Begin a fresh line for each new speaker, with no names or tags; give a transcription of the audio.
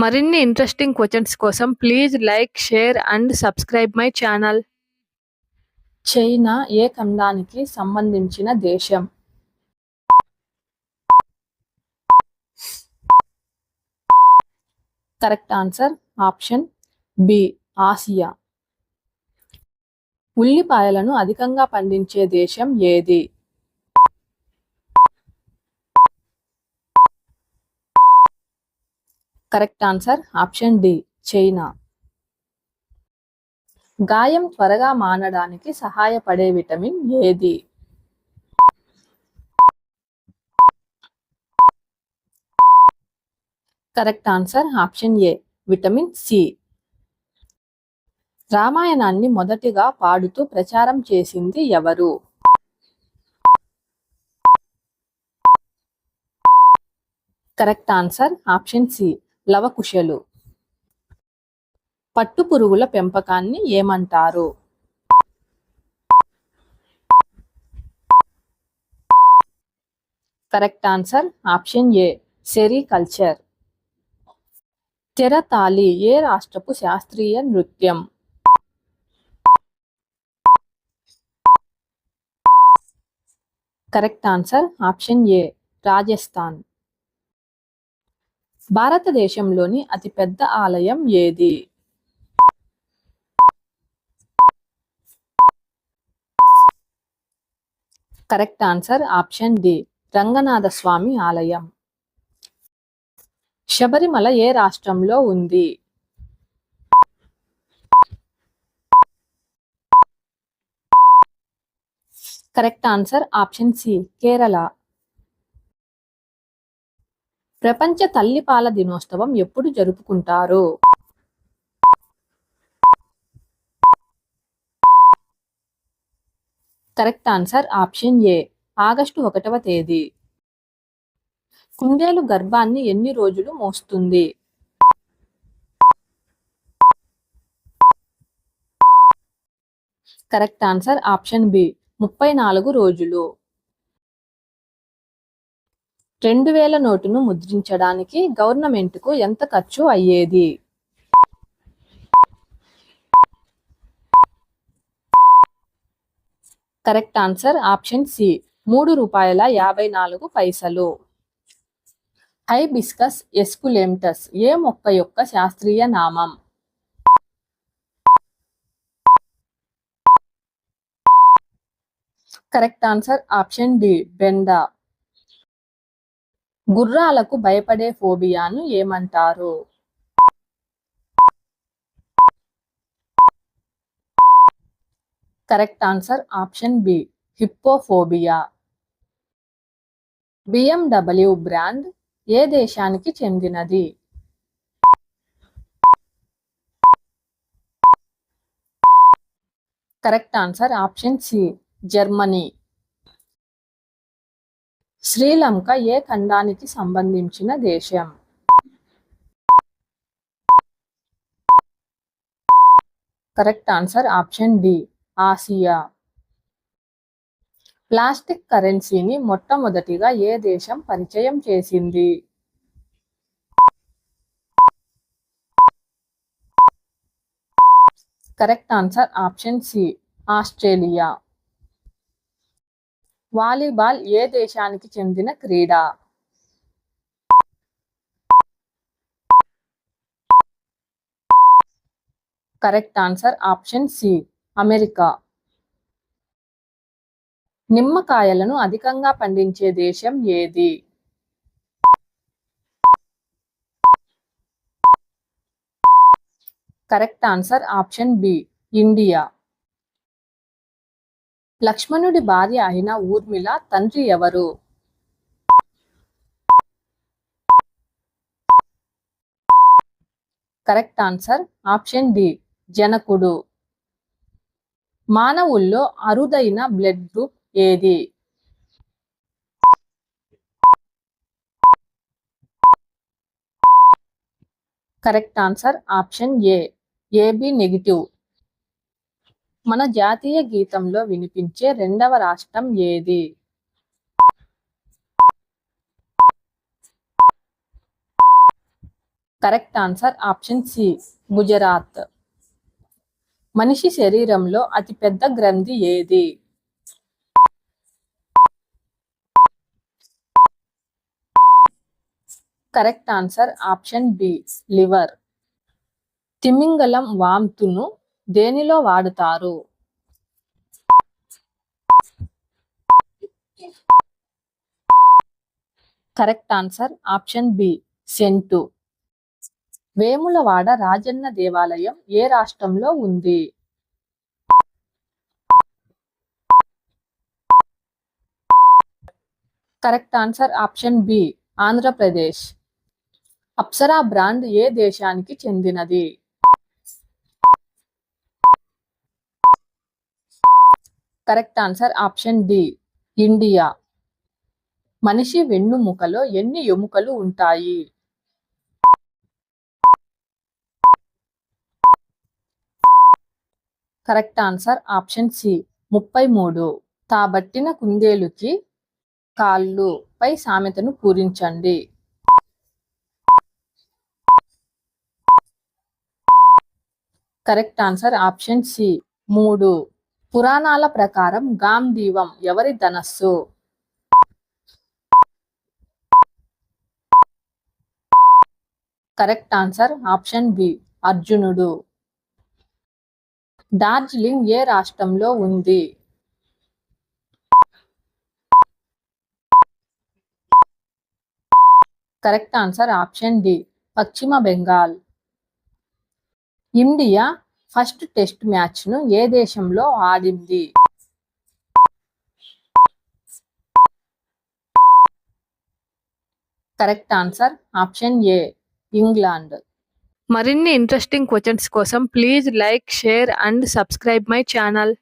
మరిన్ని interesting questions కోసం please like, share and subscribe my channel. China ఏ ఖండానికి సంబంధించిన దేశం? Correct answer option B Asia. ఉల్లిపాయలను అధికంగా పండించే దేశం ఏది? Correct answer option D China. గాయం త్వరగా మానడానికి సహాయపడే విటమిన్ ఏది? Correct answer option A vitamin C. రామాయణాన్ని మొదటిగా పాడుతూ ప్రచారం చేసింది ఎవరు? కరెక్ట్ ఆన్సర్ ఆప్షన్ సి లవకుశలు. పట్టుపురుగుల పెంపకాన్ని ఏమంటారు? Correct answer option A sericulture. తెరతాలి ఏ రాష్ట్రపు శాస్త్రీయ నృత్యం? కరెక్ట్ ఆన్సర్ ఆప్షన్ ఏ రాజస్థాన్. భారతదేశంలోని అతిపెద్ద ఆలయం ఏది? Correct answer option D Ranganatha Swamy ఆలయం. శబరిమల ఏ రాష్ట్రంలో ఉంది? Correct answer option C Kerala. ప్రపంచ తల్లిపాల దినోత్సవం ఎప్పుడు జరుపుకుంటారు? Correct answer option A August 1వ తేదీ. కుందేలు గర్భాన్ని ఎన్ని రోజులు మోస్తుంది? కరెక్ట్ ఆన్సర్ ఆప్షన్ బి 34 రోజులు. 2000 నోటును ముద్రించడానికి గవర్నమెంట్కు ఎంత ఖర్చు అయ్యేది? Correct answer option C ₹3.54. Hibiscus esculentus ఏ మొక్క యొక్క శాస్త్రీయ నామం? కరెక్ట్ ఆన్సర్ ఆప్షన్ డి బెండా. గుర్రాలకు భయపడే ఫోబియాను ఏమంటారు? Correct answer option B hippophobia. BMW brand ఏ దేశానికి చెందినది? Correct answer option C Germany. Sri Lanka ఏ ఖండానికి సంబంధించిన దేశం? Correct answer option D Asia. Plastic కరెన్సీని మొట్టమొదటిగా ఏ దేశం పరిచయం చేసింది? Correct answer option C Australia. Volleyball ఏ దేశానికి చెందిన క్రీడ? Correct answer option C America. నిమ్మకాయలను అధికంగా పండించే దేశం ఏది? Correct answer option B India. లక్ష్మణుడి భార్య అయిన ఊర్మిళ తండ్రి ఎవరు? కరెక్ట్ ఆన్సర్ ఆప్షన్ డి జనకుడు. మానవుల్లో అరుదైన బ్లడ్ గ్రూప్ ఏది? Correct answer option A AB negative. మన జాతీయ గీతంలో వినిపించే రెండవ రాష్ట్రం ఏది? Correct answer option C Gujarat. మనిషి శరీరంలో అతిపెద్ద గ్రంథి ఏది? Correct answer option B liver. తిమింగలం వాంతును దేనిలో వాడుతారు? Correct answer option B scent. Vemulawada Rajanna దేవాలయం ఏ రాష్ట్రంలో ఉంది? Correct answer option B Andhra Pradesh. Apsara brand ఏ దేశానికి చెందినది? Correct answer option D India. మనిషి వెన్నుముకలో ఎన్ని ఎముకలు ఉంటాయి? Correct answer option C 33. తాబట్టిన కుందేలుకి కాళ్ళు పై సామెతను పూరించండి. Correct answer option C 3. పురాణాల ప్రకారం గాంధీవం ఎవరి ధనస్సు? కరెక్ట్ ఆన్సర్ ఆప్షన్ బి అర్జునుడు. డార్జిలింగ్ ఏ రాష్ట్రంలో ఉంది? కరెక్ట్ ఆన్సర్ ఆప్షన్ డి పశ్చిమ బెంగాల్. ఇండియా ఫస్ట్ టెస్ట్ మ్యాచ్ను ఏ దేశంలో ఆడింది? కరెక్ట్ ఆన్సర్ ఆప్షన్ ఏ ఇంగ్లాండ్. మరిన్ని ఇంట్రెస్టింగ్ క్వశ్చన్స్ కోసం please like, share and subscribe my channel.